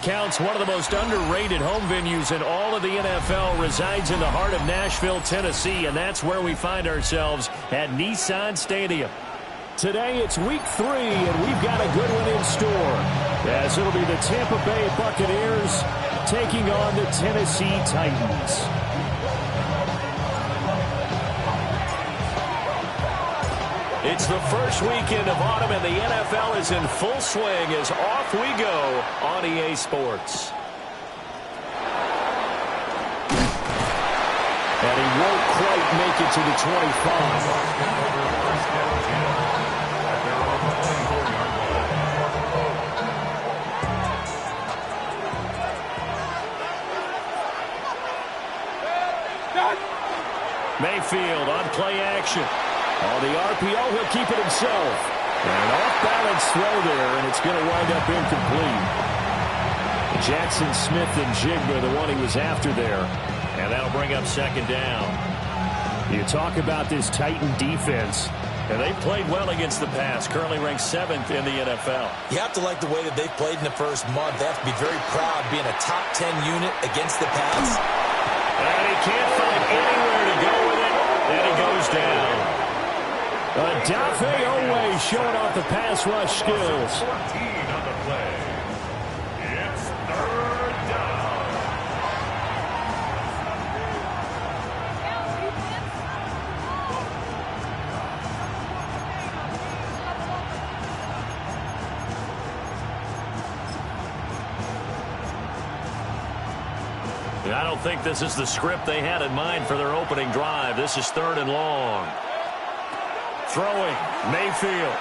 Counts one of the most underrated home venues in all of the NFL, resides in the heart of Nashville, Tennessee, and that's where we find ourselves at Nissan Stadium. Today it's week 3, and we've got a good one in store, as it'll be the Tampa Bay Buccaneers taking on the Tennessee Titans. It's the first weekend of autumn, and the NFL is in full swing as off we go on EA Sports. And he won't quite make it to the 25. Mayfield on play action. On the RPO, he'll keep it himself. An off-balance throw there, and it's going to wind up incomplete. Jackson Smith and Jigba, the one he was after there. And that'll bring up second down. You talk about this Titan defense, and they've played well against the pass, currently ranked 7th in the NFL. You have to like the way that they've played in the first month. They have to be very proud being a top 10 unit against the pass. And he can't find anywhere to go with it, and he goes down. Dafe Owe showing off the pass rush skills. 14 on the play. It's third down. I don't think this is the script they had in mind for their opening drive. This is 3rd and long. Throwing, Mayfield.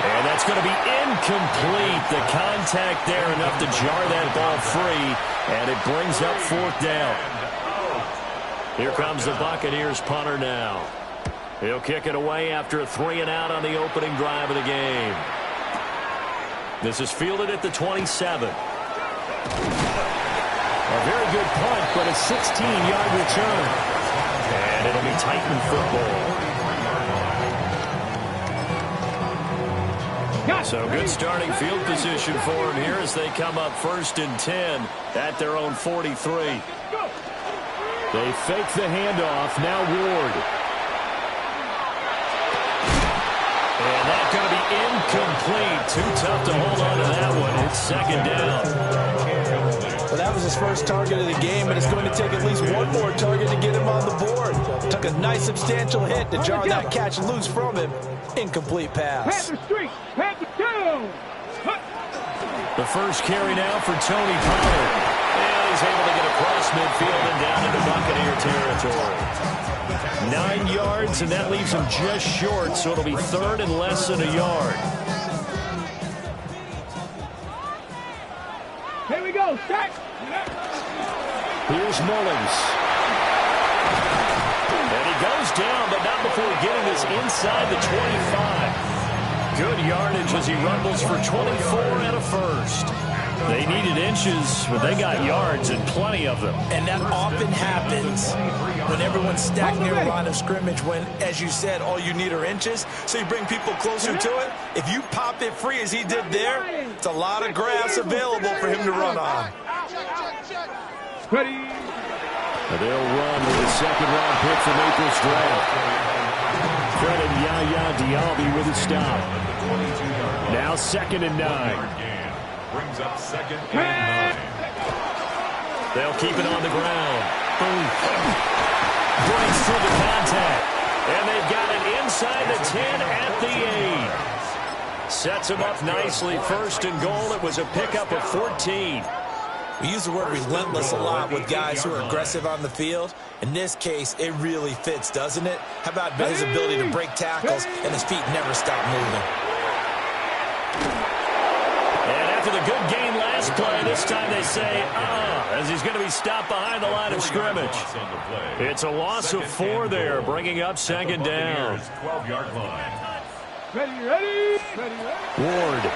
And that's going to be incomplete. The contact there enough to jar that ball free, and it brings up 4th down. Here comes the Buccaneers punter now. He'll kick it away after a 3-and-out on the opening drive of the game. This is fielded at the 27. A very good punt, but a 16-yard return. And it'll be Titan football. So good starting field position for them here as they come up 1st and 10 at their own 43. They fake the handoff. Now Ward. And that's going to be incomplete. Too tough to hold on to that one. It's 2nd down. Well, that was his first target of the game, but it's going to take at least one more target to get him on the board. Took a nice substantial hit to jar that catch loose from him. Incomplete pass. The first carry now for Tony Pollard. And he's able to get across midfield and down into Buccaneer territory. 9 yards, and that leaves him just short, so it'll be 3rd and less than a yard. Here we go, set. Here's Mullins. And he goes down, but not before getting this inside the 25. Good yardage as he rumbles for 24 and a first. They needed inches, but they got yards and plenty of them. And that often happens when everyone's stacked near the line of scrimmage when, as you said, all you need are inches. So you bring people closer to it. If you pop it free as he did there, it's a lot of grass available for him to run on. Ready. They'll run with a 2nd-round pick from April's draft. Fred and Yaya Diaby with a stop. Now 2nd and 9. Brings up 2nd and 9. They'll keep it on the ground. Breaks through the contact. And they've got it inside the 10 at the 8. Sets him up nicely. 1st and goal. It was a pickup of 14. We use the word relentless a lot with guys who are aggressive on the field. In this case, it really fits, doesn't it? How about his ability to break tackles and his feet never stop moving? And after the good gain last play, this time they say, as he's going to be stopped behind the line of scrimmage. It's a loss of 4 there, bringing up 2nd down. 12-yard line. Ready. Ward.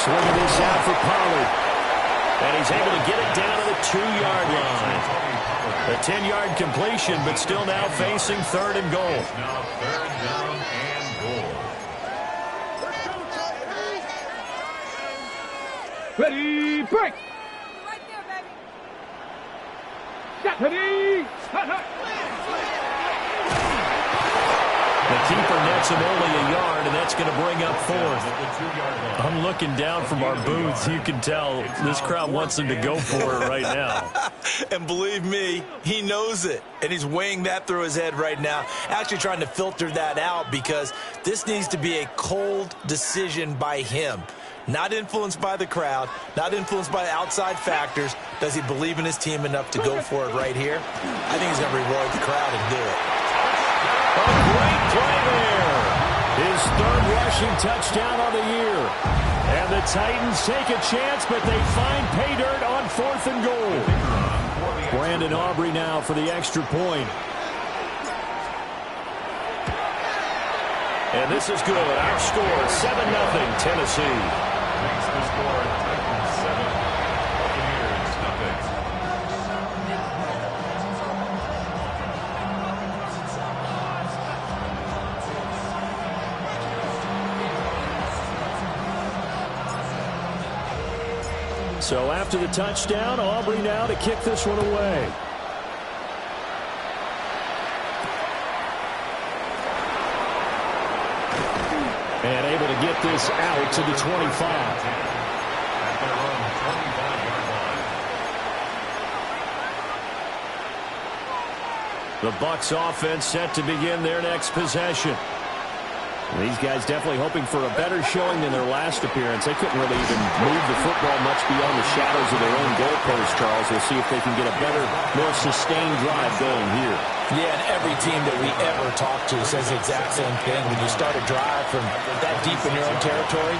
Swinging this out for Pollard. And he's able to get it down to the 2-yard line. A 10-yard completion, but still now facing 3rd and goal. Now 3rd down and goal. Ready, break. Right there, baby. Set, ready, hot. The keeper nets him only a yard, and that's going to bring up fourth. I'm looking down from our booths. You can tell this crowd wants him to go for it right now. And believe me, he knows it. And he's weighing that through his head right now. Actually trying to filter that out because this needs to be a cold decision by him. Not influenced by the crowd, not influenced by outside factors. Does he believe in his team enough to go for it right here? I think he's going to reward the crowd and do it. A great play there. His third rushing touchdown on the year. And the Titans take a chance, but they find pay dirt on 4th and goal. Brandon Aubrey now for the extra point. And this is good. Our score, 7-0 Tennessee. Makes the score Titans 7, Buccaneers nothing. So after the touchdown, Aubrey now to kick this one away. And able to get this out to the 25. At their own 25-yard line. The Bucs offense set to begin their next possession. These guys definitely hoping for a better showing than their last appearance. They couldn't really even move the football much beyond the shadows of their own goalpost, Charles. We'll see if they can get a better, more sustained drive going here. Yeah, and every team that we ever talk to says the exact same thing. When you start a drive from that deep in your own territory,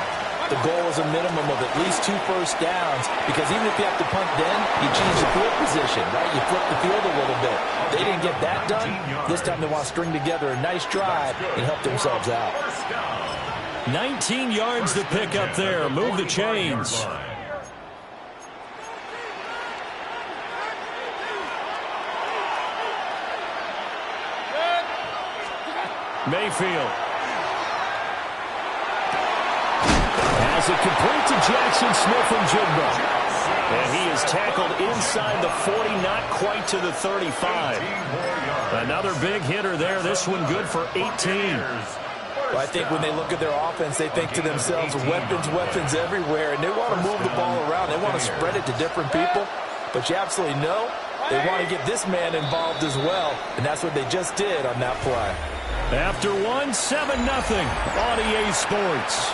the goal is a minimum of at least 2 first downs, because even if you have to punt then, you change the field position, right? You flip the field a little bit. They didn't get that done. This time they want to string together a nice drive and help themselves out. 19 yards to pick up there. Move the chains. Mayfield. As it complete to Jackson Smith-Njigba. And he is tackled inside the 40, not quite to the 35. Another big hitter there. This one good for 18. Well, I think when they look at their offense, they think to themselves, weapons everywhere, and they want to move the ball around. They want to spread it to different people. But you absolutely know they want to get this man involved as well, and that's what they just did on that play. After 1, 7-0 on EA Sports.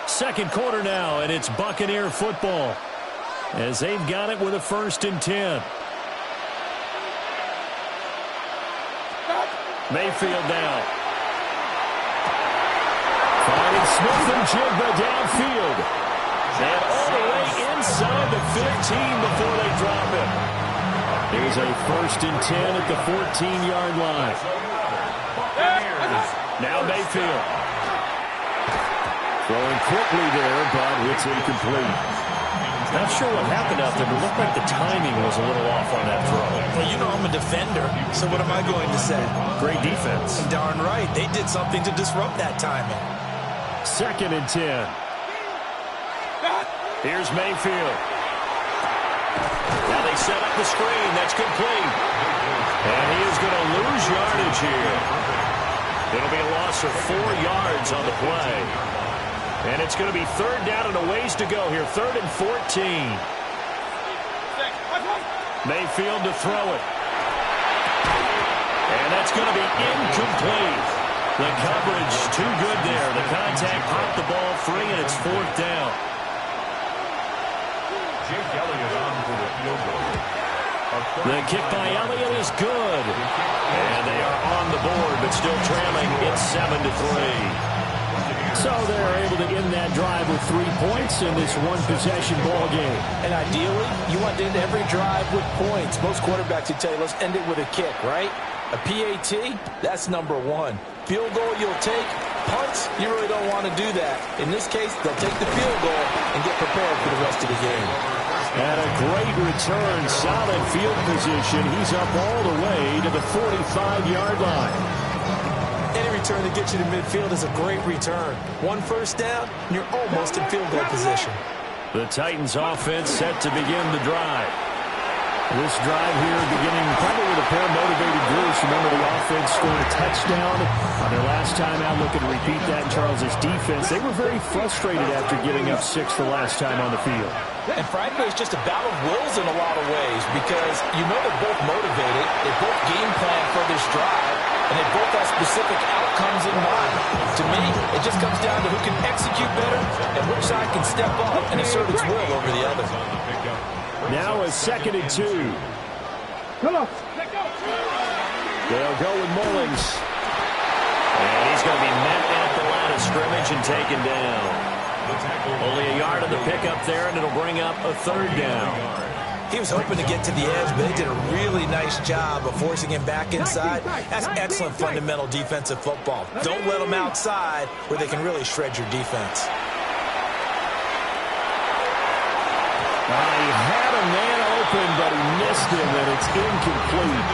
Second quarter now, and it's Buccaneer football as they've got it with a 1st and 10. Mayfield now. Finding Smith-Njigba downfield. And all the way inside the 15 before they drop him. Here's a 1st and 10 at the 14-yard line. Now Mayfield. Throwing quickly there, but it's incomplete. Not sure what happened out there, but it looked like the timing was a little off on that throw. Well, you know I'm a defender, so what am I going to say? Great defense. Darn right. They did something to disrupt that timing. 2nd and 10. Here's Mayfield. Now they set up the screen. That's complete. And he is going to lose yardage here. It'll be a loss of 4 yards on the play. And it's going to be 3rd down and a ways to go here. 3rd and 14. Mayfield to throw it. And that's going to be incomplete. The coverage too good there. The contact popped the ball free, and it's 4th down. Jake Elliott on for the field goal. The kick by Elliott is good. And they are on the board, but still trailing. It's 7-3. So they're able to end that drive with 3 points in this one-possession ball game. And ideally, you want to end every drive with points. Most quarterbacks would tell you, let's end it with a kick, right? A PAT, that's number 1. Field goal you'll take. Punts, you really don't want to do that. In this case, they'll take the field goal and get prepared for the rest of the game. And a great return, solid field position. He's up all the way to the 45-yard line. And he return to get you to midfield is a great return. 1 first down, and you're almost in field goal position. The Titans offense set to begin the drive. This drive here beginning probably with a pair of motivated groups. Remember, the offense scored a touchdown on their last time out. Looking to repeat that in Charles's defense. They were very frustrated after giving up 6 the last time on the field. And frankly, it's just a battle of wills in a lot of ways because you know they're both motivated. They both game plan for this drive, and they both have specific outcomes in mind. To me, it just comes down to who can execute better and which side can step up and assert its will over the other. Now a 2nd and 2. Come on. They'll go with Mullins. And he's going to be met at the line of scrimmage and taken down. Only a yard on the pickup there, and it'll bring up a 3rd down. He was hoping to get to the edge, but they did a really nice job of forcing him back inside. That's excellent fundamental defensive football. Don't let them outside where they can really shred your defense. He had a man open, but he missed him, and it's incomplete.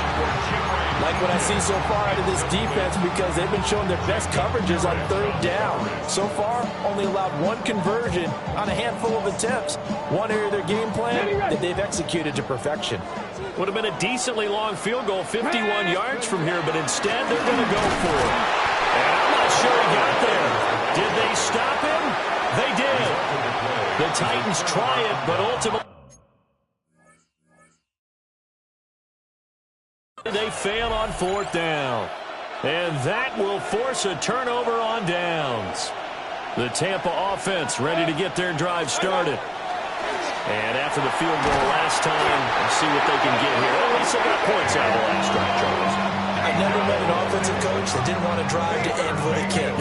Like what I see so far out of this defense because they've been showing their best coverages on 3rd down. So far, only allowed 1 conversion on a handful of attempts. One area of their game plan that they've executed to perfection. Would have been a decently long field goal, 51 yards from here, but instead they're going to go for it. And I'm not sure he got there. Did they stop him? They did. The Titans try it, but ultimately they fail on 4th down. And that will force a turnover on downs. The Tampa offense ready to get their drive started. And after the field goal last time, let's see what they can get here. At least they got points out of the last drive, Charles. I've never met an offensive coach that didn't want to drive to end with a kick.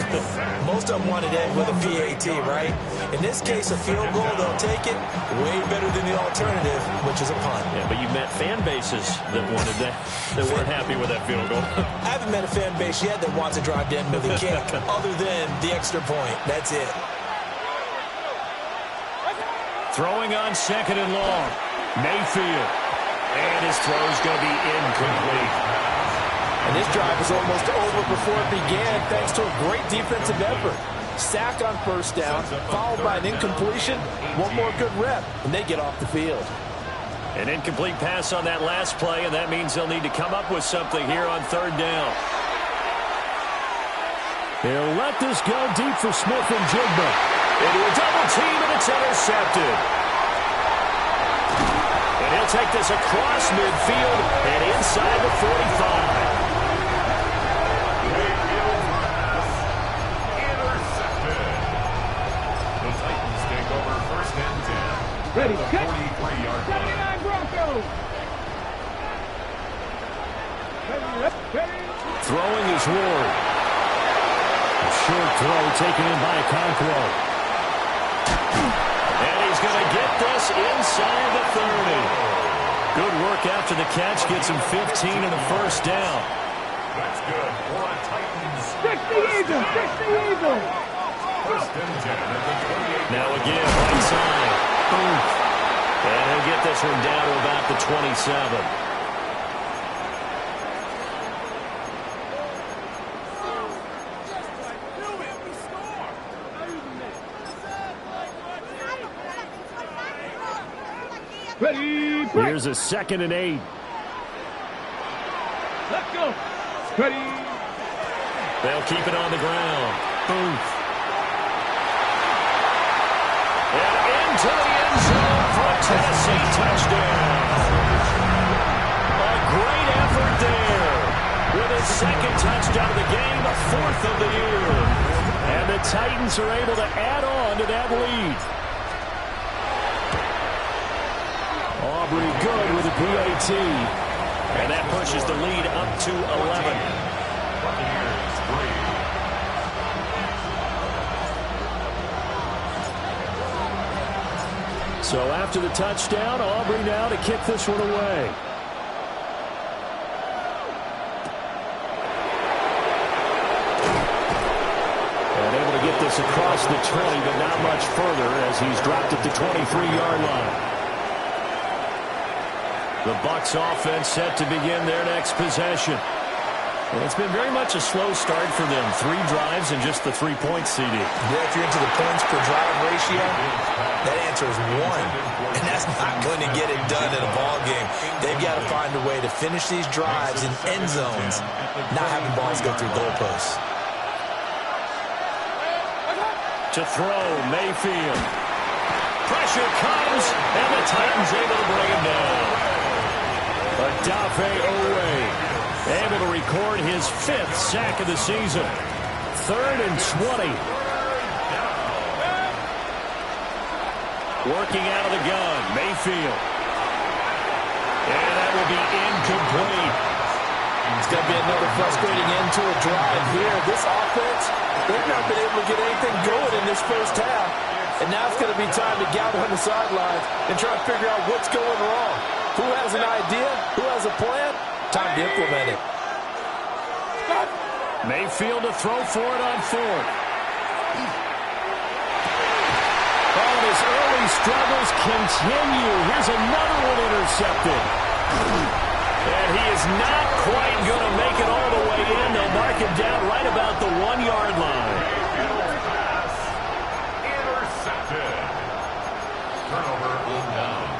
Most of them wanted to end with a PAT, right? In this case, a field goal, they'll take it way better than the alternative, which is a punt. Yeah, but you've met fan bases that wanted that, that weren't happy with that field goal. I haven't met a fan base yet that wants to drive to end with a kick, other than the extra point. That's it. Throwing on 2nd and long. Mayfield. And his throw's going to be incomplete. And this drive was almost over before it began thanks to a great defensive effort. Sack on 1st down, followed by an incompletion. One more good rep, and they get off the field. An incomplete pass on that last play, and that means they'll need to come up with something here on 3rd down. They'll let this go deep for Smith and Jigba. Into a double team, and it's intercepted. And he'll take this across midfield and inside the 45. Ready, set. 43-yard line. 79 Broncos. Throwing is Ward. A short throw taken in by Okonkwo. And he's going to get this inside the 30. Good work after the catch. Gets him 15 and a 1st down. That's good. For a Titans. 60 Eagles. 60 Eagles. 1st and 10 at the 28. Now again, right side. And he'll get this one down to about the 27. Ready, break. Here's a 2nd and 8. Let's go. Ready. They'll keep it on the ground. Booth. And into the end zone for a Tennessee touchdown. A great effort there. With his 2nd touchdown of the game, the 4th of the year. And the Titans are able to add on to that lead. Aubrey good with a PAT. And that pushes the lead up to 11. Buccaneers 3. So after the touchdown, Aubrey now to kick this one away. And able to get this across the 20, but not much further as he's dropped at the 23-yard line. The Bucs offense set to begin their next possession. Well, it's been very much a slow start for them. 3 drives and just the 3 points, CD. Yeah, if you're into the points per drive ratio, that answer is 1. And that's not going to get it done in a ball game. They've got to find a way to finish these drives in end zones, not having balls go through goalposts. To throw, Mayfield. Pressure comes, and the Titans able to bring him down. Odafe Oweh able to record his 5th sack of the season. 3rd and 20. Working out of the gun, Mayfield. And that will be incomplete. It's going to be another frustrating end to a drive here. This offense, they've not been able to get anything going in this first half. And now it's going to be time to gather on the sidelines and try to figure out what's going wrong. Who has an idea? Who has a plan? Time to implement it. Mayfield to throw for it on 4th. Oh, his early struggles continue. Here's another one intercepted. And he is not quite going to make it all the way in. They'll mark him down right about the 1-yard line. Intercepted. Turnover on downs.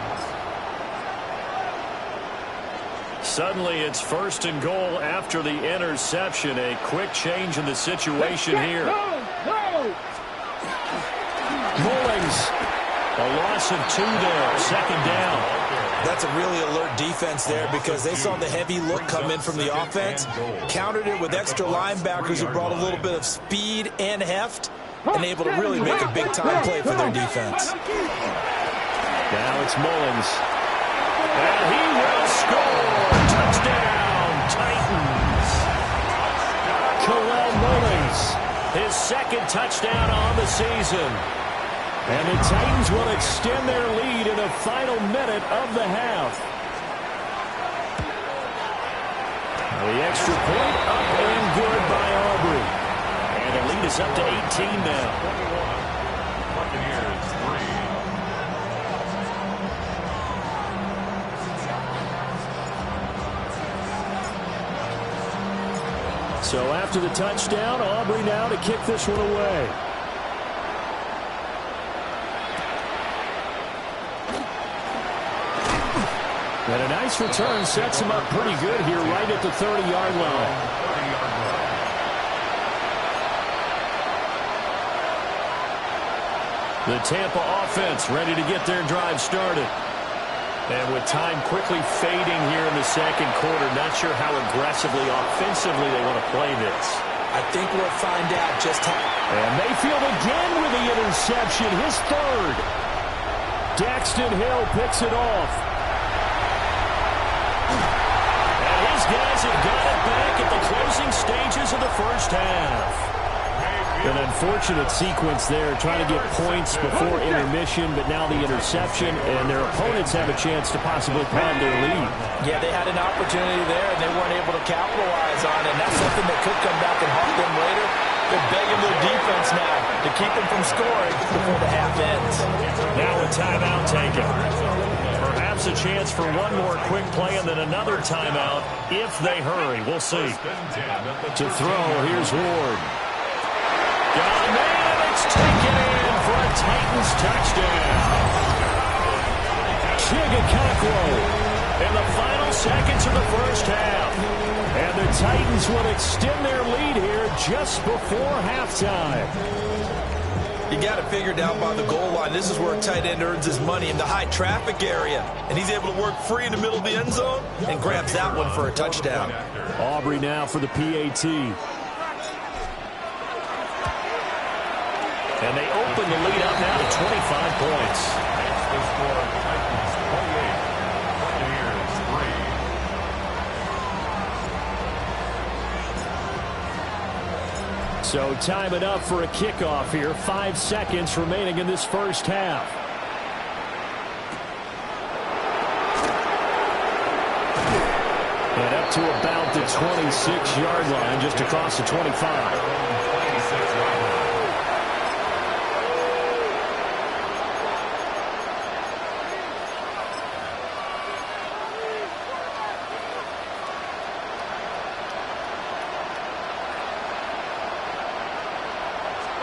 Suddenly it's 1st and goal after the interception. A quick change in the situation here. Mullings, a loss of 2 there, 2nd down. That's a really alert defense there because they saw the heavy look come in from the offense, countered it with extra linebackers who brought a little bit of speed and heft, and able to really make a big-time play for their defense. Now it's Mullings. And he will score. Touchdown, Titans. Khalil Mullings, his 2nd touchdown on the season. And the Titans will extend their lead in the final minute of the half. The extra point up and good by Aubrey. And the lead is up to 18 now. Buccaneers 3. So after the touchdown, Aubrey now to kick this one away. And a nice return sets him up pretty good here right at the 30-yard line. The Tampa offense ready to get their drive started. And with time quickly fading here in the 2nd quarter, not sure how aggressively, offensively they want to play this. I think we'll find out just how. And Mayfield again with the interception, his 3rd. Daxton Hill picks it off. And his guys have got it back at the closing stages of the first half. An unfortunate sequence there, trying to get points before intermission, but now the interception, and their opponents have a chance to possibly pad their lead. Yeah, they had an opportunity there, and they weren't able to capitalize on it, and that's something that could come back and haunt them later. They're begging their defense now to keep them from scoring before the half ends. Now a timeout taken. Perhaps a chance for one more quick play and then another timeout if they hurry. We'll see. To throw, here's Ward. Got a man, it's taken in for a Titans touchdown. Chigakakwo in the final seconds of the first half. And the Titans will extend their lead here just before halftime. You got it figured out by the goal line. This is where a tight end earns his money, in the high traffic area. And he's able to work free in the middle of the end zone and grabs that one for a touchdown. Aubrey now for the PAT. And they open the lead up now to 25 points. The score, Titans 28, Buccaneers 3. So time it up for a kickoff here. 5 seconds remaining in this first half. And up to about the 26-yard line, just across the 25.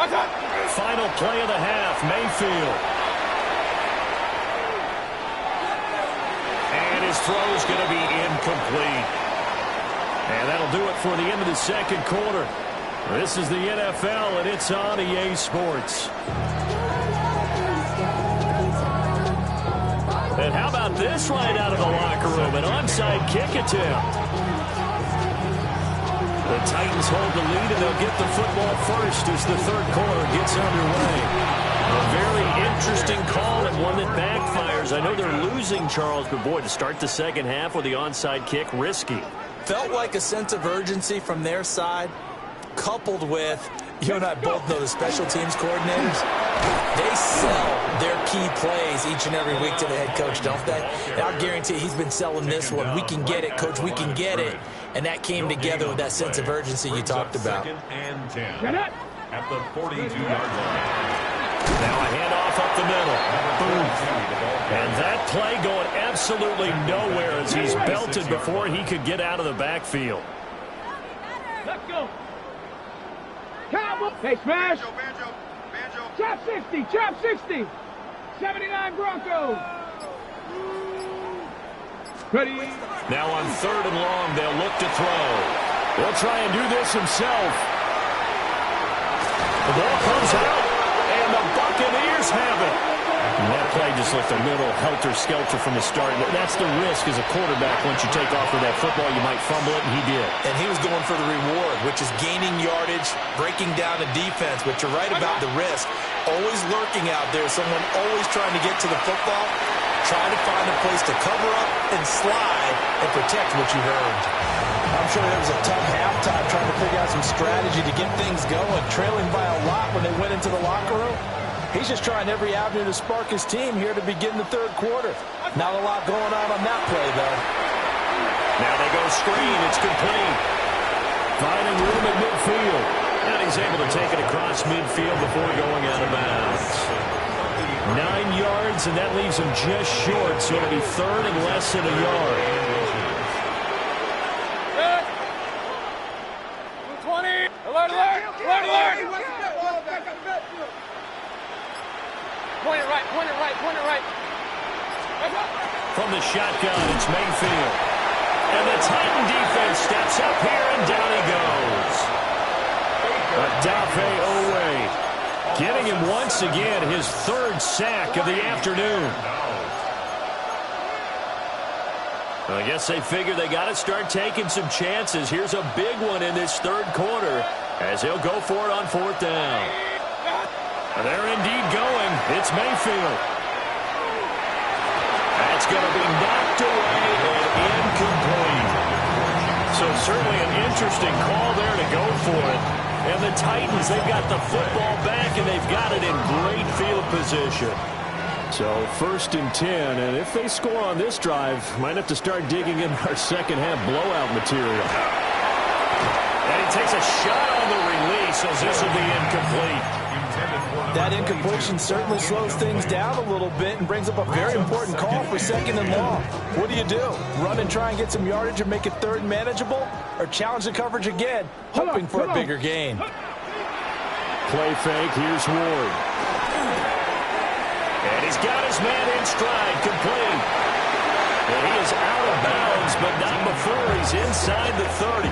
Final play of the half, Mayfield. And his throw's going to be incomplete. And that'll do it for the end of the second quarter. This is the NFL, and it's on EA Sports. And how about this right out of the locker room? An onside kick attempt. The Titans hold the lead, and they'll get the football first as the third quarter gets underway. A very interesting call and one that backfires. I know they're losing, Charles, but boy, to start the second half with the onside kick, risky. Felt like a sense of urgency from their side, coupled with, you and I both know the special teams coordinators, they sell their key plays each and every week to the head coach, don't they? And I'll guarantee he's been selling this one. We can get it, coach, we can get it. And that came together with that sense of urgency you talked about. Second and 10 at the 42-yard line. Now a handoff up the middle. Boom. And that play going absolutely nowhere as he's belted before he could get out of the backfield. Let's go. Cowboy. Hey, smash. Chop 60. Chop 60. 79 Broncos. Ready. Now on third and long, they'll look to throw. He'll try and do this himself. The ball comes out, and the Buccaneers have it. And that play just looked a little helter-skelter from the start. That's the risk as a quarterback. Once you take off with that football, you might fumble it, and he did. And he was going for the reward, which is gaining yardage, breaking down the defense. But you're right about the risk. Always lurking out there, someone always trying to get to the football. Try to find a place to cover up and slide and protect what you earned. I'm sure there was a tough halftime trying to figure out some strategy to get things going, trailing by a lot when they went into the locker room. He's just trying every avenue to spark his team here to begin the third quarter. Not a lot going on that play, though. Now they go screen. It's complete. Finding room at midfield. And he's able to take it across midfield before going out of bounds. 9 yards, and that leaves him just short, so it'll be third and less than a yard. 20. Alert, alert, alert, alert. Point it right, point it right, point it right. From the shotgun, it's Mayfield. And the Titan defense steps up here, and down he goes. Adafe Owe. Getting him once again his third sack of the afternoon. I guess they figure they got to start taking some chances. Here's a big one in this third quarter as he'll go for it on fourth down. They're indeed going. It's Mayfield. That's going to be knocked away and incomplete. So certainly an interesting call there to go for it. And the Titans, they've got the football back, and they've got it in great field position. So 1st and 10, and if they score on this drive, might have to start digging in our second half blowout material. And he takes a shot on the release, as this will be incomplete. That incompletion certainly slows things down a little bit and brings up a very important call for second and long. What do you do? Run and try and get some yardage and make it third and manageable? Or challenge the coverage again, hoping for a bigger gain? Play fake, here's Ward. And he's got his man in stride, complete. And he is out of bounds, but not before he's inside the 30.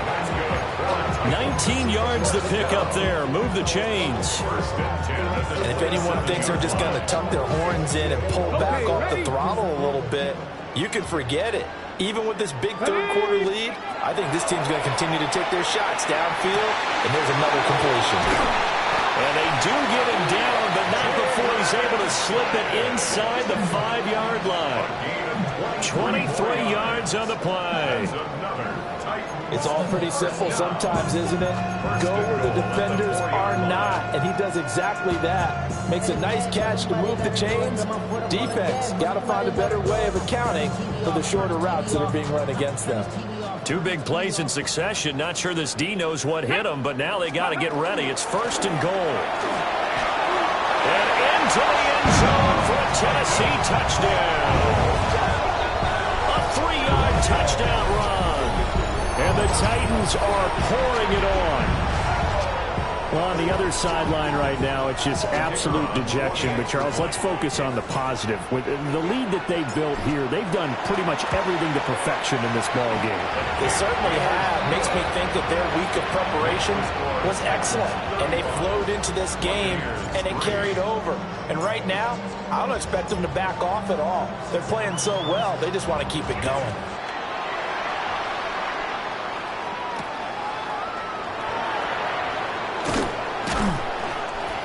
19 yards to pick up there. Move the chains. And if anyone thinks they're just going to tuck their horns in and pull back off the throttle a little bit, you can forget it. Even with this big third quarter lead, I think this team's going to continue to take their shots downfield, and there's another completion. And they do get him down, but not before he's able to slip it inside the 5-yard line. 23 yards on the play. It's all pretty simple sometimes, isn't it? Go where the defenders are not, and he does exactly that. Makes a nice catch to move the chains. Defense, got to find a better way of accounting for the shorter routes that are being run against them. 2 big plays in succession. Not sure this D knows what hit him, but now they got to get ready. It's 1st and goal. And into the end zone for a Tennessee touchdown. A 3-yard touchdown run. And the Titans are pouring it on. Well, on the other sideline right now, it's just absolute dejection. But, Charles, let's focus on the positive. With the lead that they've built here, they've done pretty much everything to perfection in this ball game. They certainly have. Makes me think that their week of preparation was excellent. And they flowed into this game, and it carried over. And right now, I don't expect them to back off at all. They're playing so well, they just want to keep it going.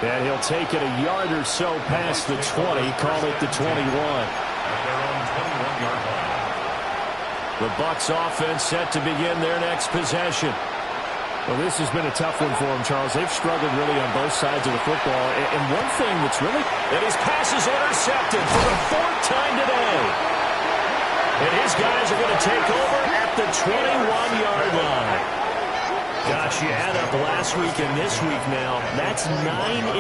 And he'll take it a yard or so past the 20, call it the 21. The Bucs offense set to begin their next possession. Well, this has been a tough one for them, Charles. They've struggled really on both sides of the football. And one thing that's really... And his pass is intercepted for the 4th time today. And his guys are going to take over at the 21-yard line. Gosh, you add up last week and this week now. That's 9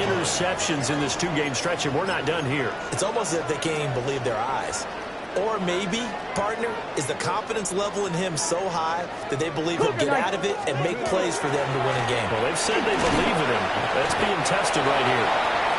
interceptions in this 2-game stretch, and we're not done here. It's almost as if they can't even believe their eyes. Or maybe, partner, is the confidence level in him so high that they believe he'll get out of it and make plays for them to win a game. Well, they've said they believe in him. That's being tested right here.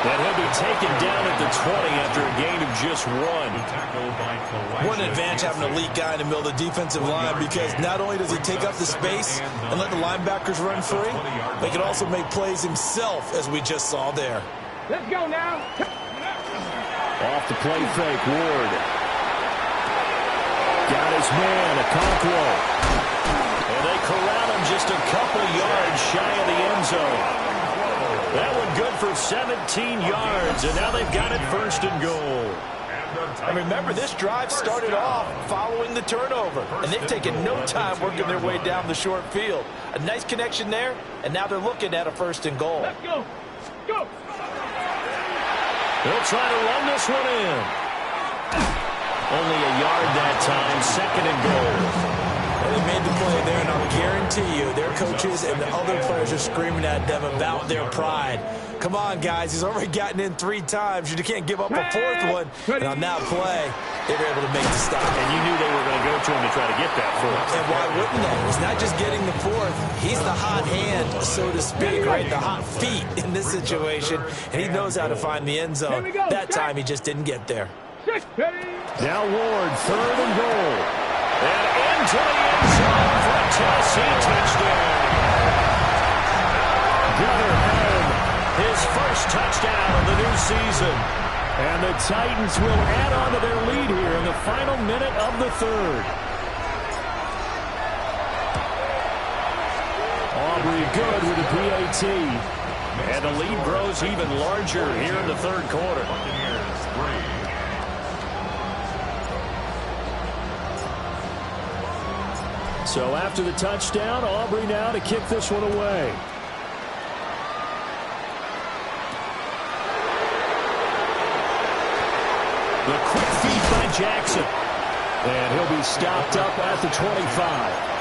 And he'll be taken down at the 20 after a gain of just 1. What an advantage having an elite guy in the middle of the defensive line, because not only does he take up the space and let the linebackers run free, but he can also make plays himself, as we just saw there. Let's go now. Off the play fake, Ward. Got his man, Okonkwo. And they corral him just a couple yards shy of the end zone. That one good for 17 yards, and now they've got it 1st and goal. And remember, this drive started off following the turnover, and they've taken no time working their way down the short field. A nice connection there, and now they're looking at a 1st and goal. Let's go. Go. They'll try to run this one in. Only a yard that time, 2nd and goal. They made the play there, and I'll guarantee you their coaches and the other players are screaming at them about their pride. Come on, guys. He's already gotten in 3 times. You can't give up a 4th one. And on that play, they were able to make the stop. And you knew they were going to go to him to try to get that 4th. And why wouldn't they? It's not just getting the 4th. He's the hot hand, so to speak, right? The hot feet in this situation. And he knows how to find the end zone. That time, he just didn't get there. Now Ward, 3rd and goal. And into the end zone for a Tennessee touchdown. Gunnar Helm, his first touchdown of the new season. And the Titans will add on to their lead here in the final minute of the 3rd. Aubrey good with the PAT. And the lead grows even larger here in the 3rd quarter. So after the touchdown, Aubrey now to kick this one away. The quick feed by Jackson. And he'll be stopped up at the 25.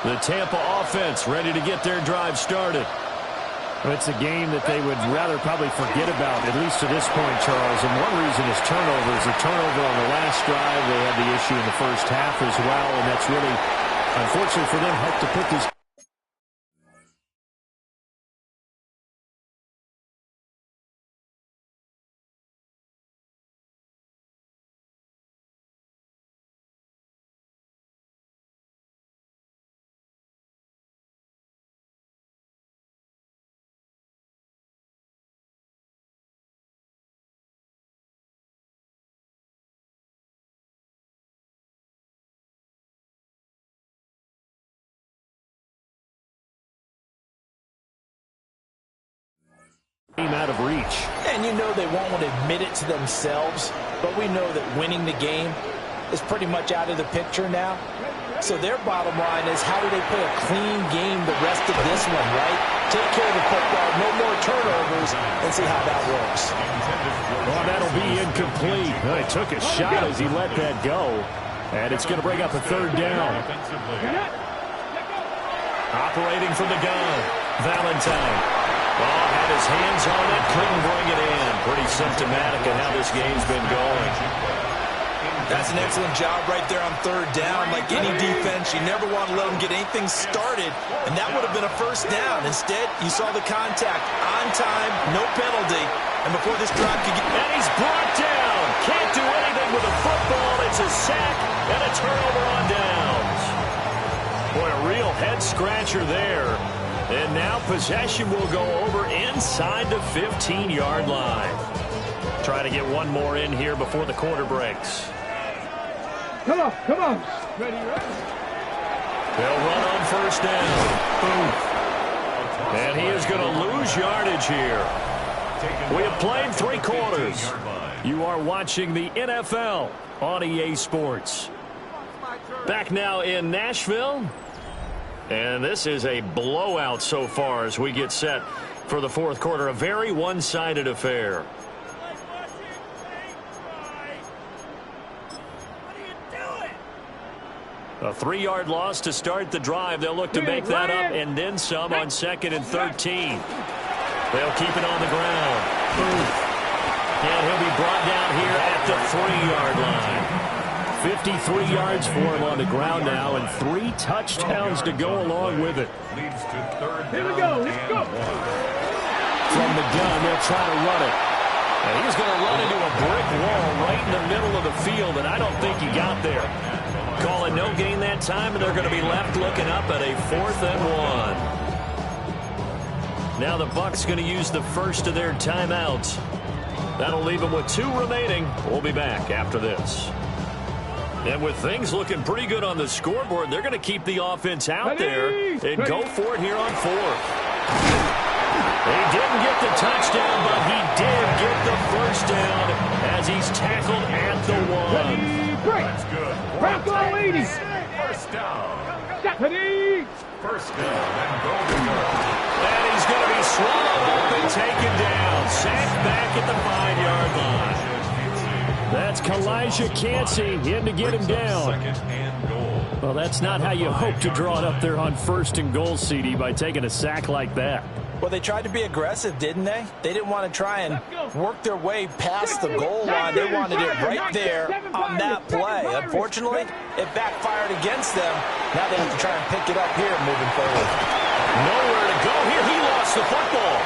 The Tampa offense ready to get their drive started. It's a game that they would rather probably forget about, at least to this point, Charles. And one reason is turnovers. A turnover on the last drive. They had the issue in the first half as well, and that's really, unfortunately for them, helped to put this. Out of reach. And you know they won't want to admit it to themselves, but we know that winning the game is pretty much out of the picture now. So their bottom line is, how do they play a clean game the rest of this one, right? Take care of the football, no more turnovers, and see how that works. Well, that'll be incomplete. Well, he took a shot as he let that go, and it's going to bring up a 3rd down. Operating from the gun, Valentine. Oh, had his hands on it, couldn't bring it in. Pretty symptomatic of how this game's been going. That's an excellent job right there on third down. Like any defense, you never want to let them get anything started, and that would have been a first down. Instead, you saw the contact on time, no penalty, and before this drive could get... And he's brought down. Can't do anything with a football. It's a sack and a turnover on downs. Boy, a real head-scratcher there. And now possession will go over inside the 15-yard line. Try to get one more in here before the quarter breaks. Come on, come on. Ready, ready. They'll run on first down. Boom. And he is going to lose yardage here. We have played 3 quarters. You are watching the NFL on EA Sports. Back now in Nashville. And this is a blowout so far as we get set for the fourth quarter. A very one-sided affair. A 3-yard loss to start the drive. They'll look to make that up and then some on 2nd and 13. They'll keep it on the ground. And he'll be brought down here at the 3-yard line. 53 yards for him on the ground now and 3 touchdowns to go along with it. Leads to third down. Here we go, let's go. From the gun, they'll try to run it. And he's going to run into a brick wall right in the middle of the field, and I don't think he got there. Call it no gain that time, and they're going to be left looking up at a 4th and 1. Now the Bucs going to use the first of their timeouts. That'll leave them with 2 remaining. We'll be back after this. And with things looking pretty good on the scoreboard, they're going to keep the offense out there and go for it here on 4th. He didn't get the touchdown, but he did get the first down as he's tackled at the 1. That's good. Crack all 80. First down. Ready. First down and goal to go. And he's going to be swallowed up and taken down. Sacked back at the 5-yard line. That's Kalijah Cansey in to get him down. Second and goal. Well, that's not how you hope to draw it up there on 1st and goal, CD, by taking a sack like that. Well, they tried to be aggressive, didn't they? They didn't want to try and work their way past the goal line. They wanted it right there on that play. Unfortunately, it backfired against them. Now they have to try and pick it up here moving forward. Nowhere to go here. He lost the football.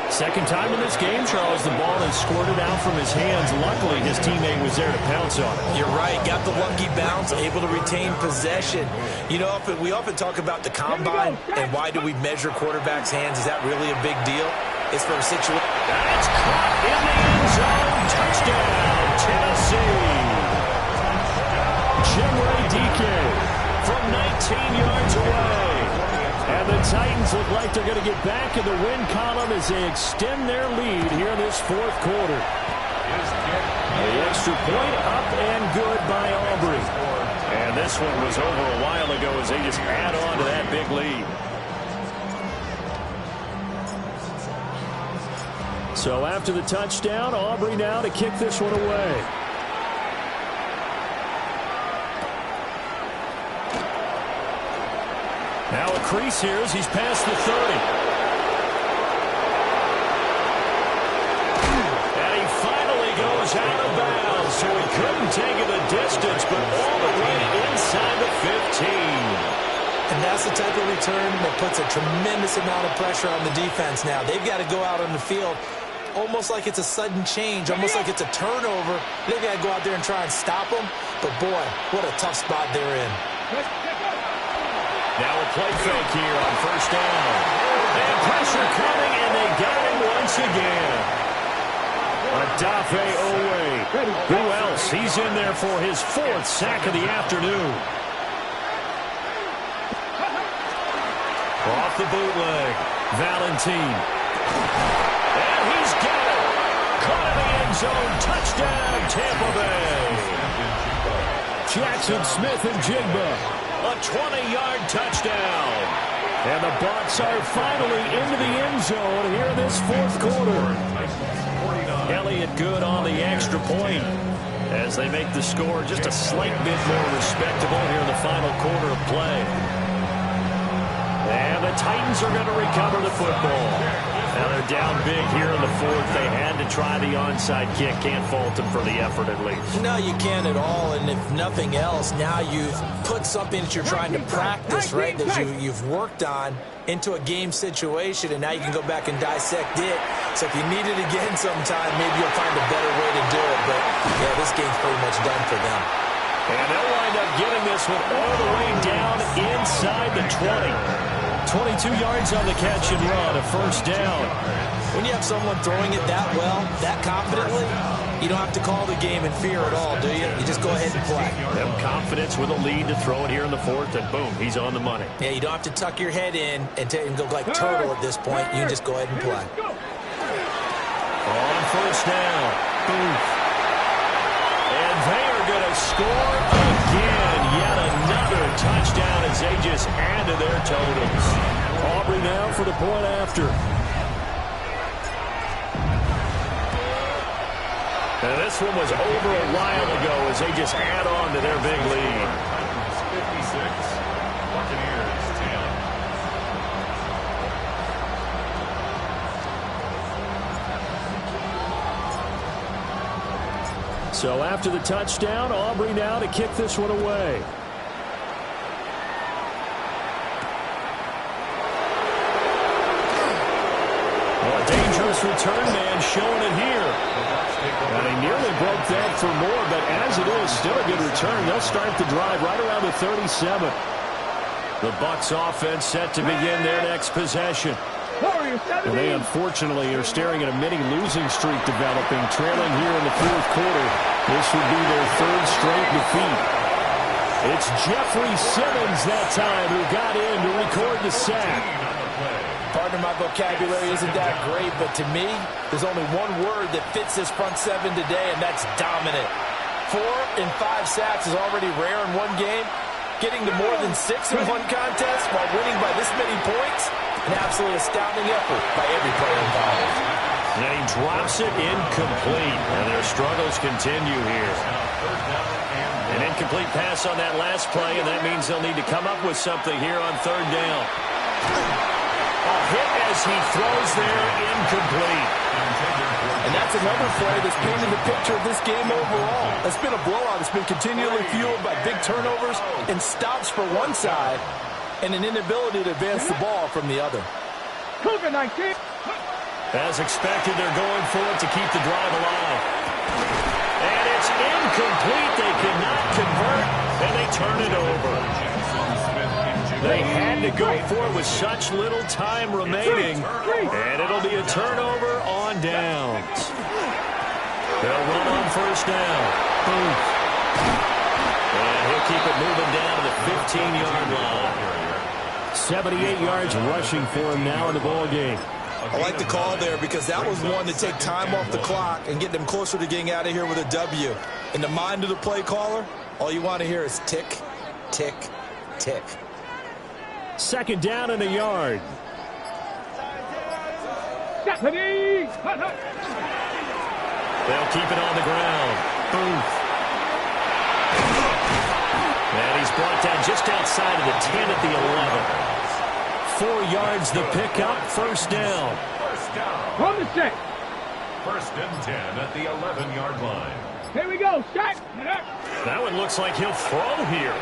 Second time in this game, Charles, the ball has squirted out from his hands. Luckily, his teammate was there to pounce on it. You're right. Got the lucky bounce, able to retain possession. You know, we often talk about the combine and why do we measure quarterbacks' hands. Is that really a big deal? It's for a situation. That's caught in the end zone. Touchdown, Tennessee. Jimray DK from 19 yards away. And the Titans look like they're going to get back in the win column as they extend their lead here in this 4th quarter. The extra point up and good by Aubrey. And this one was over a while ago as they just add on to that big lead. So after the touchdown, Aubrey now to kick this one away. Now a crease here as he's past the 30. And he finally goes out of bounds, so he couldn't take it the distance, but all the way inside the 15. And that's the type of return that puts a tremendous amount of pressure on the defense now. They've got to go out on the field almost like it's a sudden change, almost like it's a turnover. They've got to go out there and try and stop them. But, boy, what a tough spot they're in. Now a play fake here on first down. And pressure coming, and they got him once again. Adafe Owe. Who else? He's in there for his 4th sack of the afternoon. Off the bootleg. Valentine. And he's got it. Caught in the end zone. Touchdown, Tampa Bay. Jackson Smith and Jigba. A 20-yard touchdown. And the Bucs are finally into the end zone here in this 4th quarter. Elliott good on the extra point as they make the score just a slight bit more respectable here in the final quarter of play. And the Titans are going to recover the football. Now they're down big here in the fourth. They had to try the onside kick. Can't fault them for the effort at least. No, you can't at all. And if nothing else, now you've put something that you're trying to practice, right, that you've worked on into a game situation, and now you can go back and dissect it. So if you need it again sometime, maybe you'll find a better way to do it. But, yeah, this game's pretty much done for them. And they'll wind up getting this one all the way down inside the 20. 22 yards on the catch and run, a first down. When you have someone throwing it that well, that confidently, you don't have to call the game in fear at all, do you? You just go ahead and play. Have confidence with a lead to throw it here in the fourth, and boom, he's on the money. Yeah, you don't have to tuck your head in and go like turtle at this point. You can just go ahead and play. On first down. Boom. And they are going to score again. Yet another touchdown as they just add to their totals. Aubrey now for the point after. And this one was over a while ago as they just add on to their big lead. 56, Buccaneers 10. So after the touchdown, Aubrey now to kick this one away. Well, a dangerous return man showing it here. And he nearly broke that for more, but as it is, still a good return. They'll start the drive right around the 37. The Bucs offense set to begin their next possession. And they unfortunately are staring at a mini losing streak developing, trailing here in the fourth quarter. This would be their third straight defeat. It's Jeffrey Simmons that time who got in to record the sack. Pardon my vocabulary isn't that great, but to me, there's only one word that fits this front seven today, and that's dominant. 4 and 5 sacks is already rare in one game. Getting to more than 6 in one contest while winning by this many points, an absolutely astounding effort by every player involved. And he drops it incomplete, and their struggles continue here. An incomplete pass on that last play, and that means they'll need to come up with something here on third down. A hit as he throws there, incomplete. And that's another play that's painted the picture of this game overall. It's been a blowout. It's been continually fueled by big turnovers and stops for one side and an inability to advance the ball from the other. COVID-19. As expected, they're going for it to keep the drive alive. And it's incomplete. They cannot convert, and they turn it over. They had to go for it with such little time remaining, and it'll be a turnover on downs. They'll run on first down. Boom. And he'll keep it moving down to the 15-yard line. 78 yards rushing for him now in the ball game. I like the call there because that was one to take time off the clock and get them closer to getting out of here with a W. In the mind of the play caller, all you want to hear is tick, tick, tick. Second down in the yard. They'll keep it on the ground. Booth. And he's brought down just outside of the 10 at the 11. 4 yards the pickup, first down. From the 6. First and 10 at the 11-yard line. Here we go, set. That one looks like he'll throw here.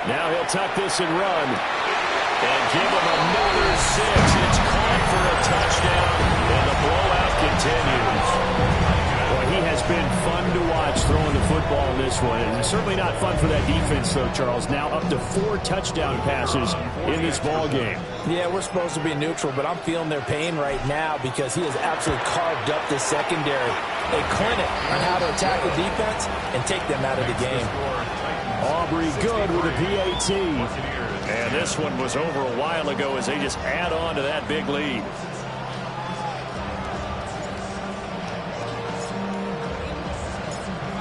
Now he'll tuck this and run. And give him another 6. It's caught for a touchdown, and the blowout continues. Boy, he has been fun to watch throwing the football in this one. And certainly not fun for that defense, though, Charles. Now up to 4 touchdown passes in this ball game. Yeah, we're supposed to be neutral, but I'm feeling their pain right now because he has absolutely carved up this secondary. A clinic on how to attack the defense and take them out of the game. Aubrey good with a PAT. And this one was over a while ago as they just add on to that big lead.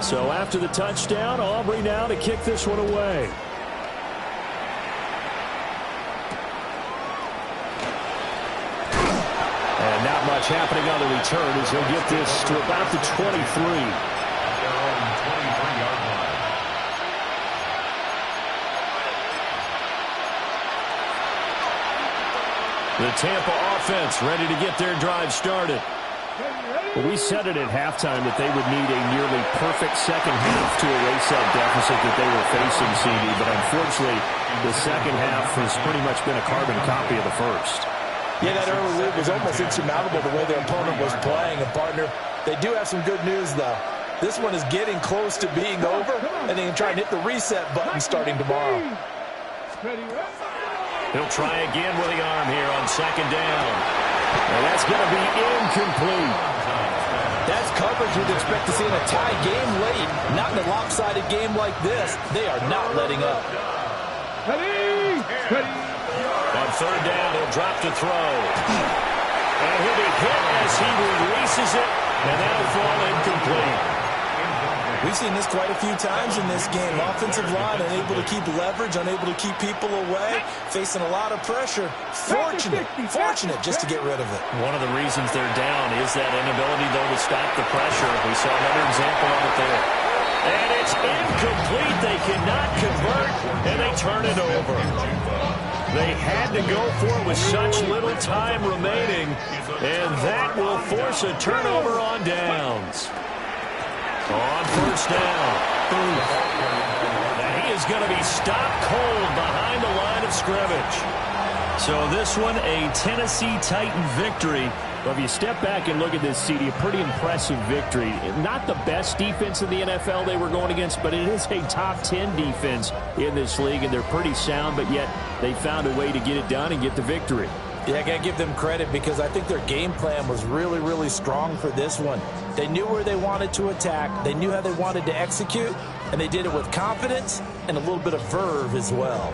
So after the touchdown, Aubrey now to kick this one away. And not much happening on the return as he'll get this to about the 23. The Tampa offense ready to get their drive started. Well, we said it at halftime that they would need a nearly perfect second half to erase that deficit that they were facing, CD. But unfortunately, the second half has pretty much been a carbon copy of the first. Yeah, that early lead was almost insurmountable the way their opponent was playing. And, partner, they do have some good news, though. This one is getting close to being over, and they can try and hit the reset button starting tomorrow. He'll try again with the arm here on second down. And that's going to be incomplete. That's coverage you'd expect to see in a tie game late. Not in a lopsided game like this. They are not letting up. On third down, he'll drop to throw. And he'll be hit as he releases it, and that'll fall incomplete. We've seen this quite a few times in this game. Offensive line unable to keep leverage, unable to keep people away, facing a lot of pressure. Fortunate just to get rid of it. One of the reasons they're down is that inability, though, to stop the pressure. We saw another example of it there. And it's incomplete. They cannot convert, and they turn it over. They had to go for it with such little time remaining, and that will force a turnover on downs. On first down. And he is going to be stopped cold behind the line of scrimmage. So this one, a Tennessee Titan victory. But if you step back and look at this, CD, a pretty impressive victory. Not the best defense in the NFL they were going against, but it is a top 10 defense in this league, and they're pretty sound, but yet they found a way to get it done and get the victory. Yeah, I got to give them credit because I think their game plan was really, really strong for this one. They knew where they wanted to attack. They knew how they wanted to execute, and they did it with confidence and a little bit of verve as well.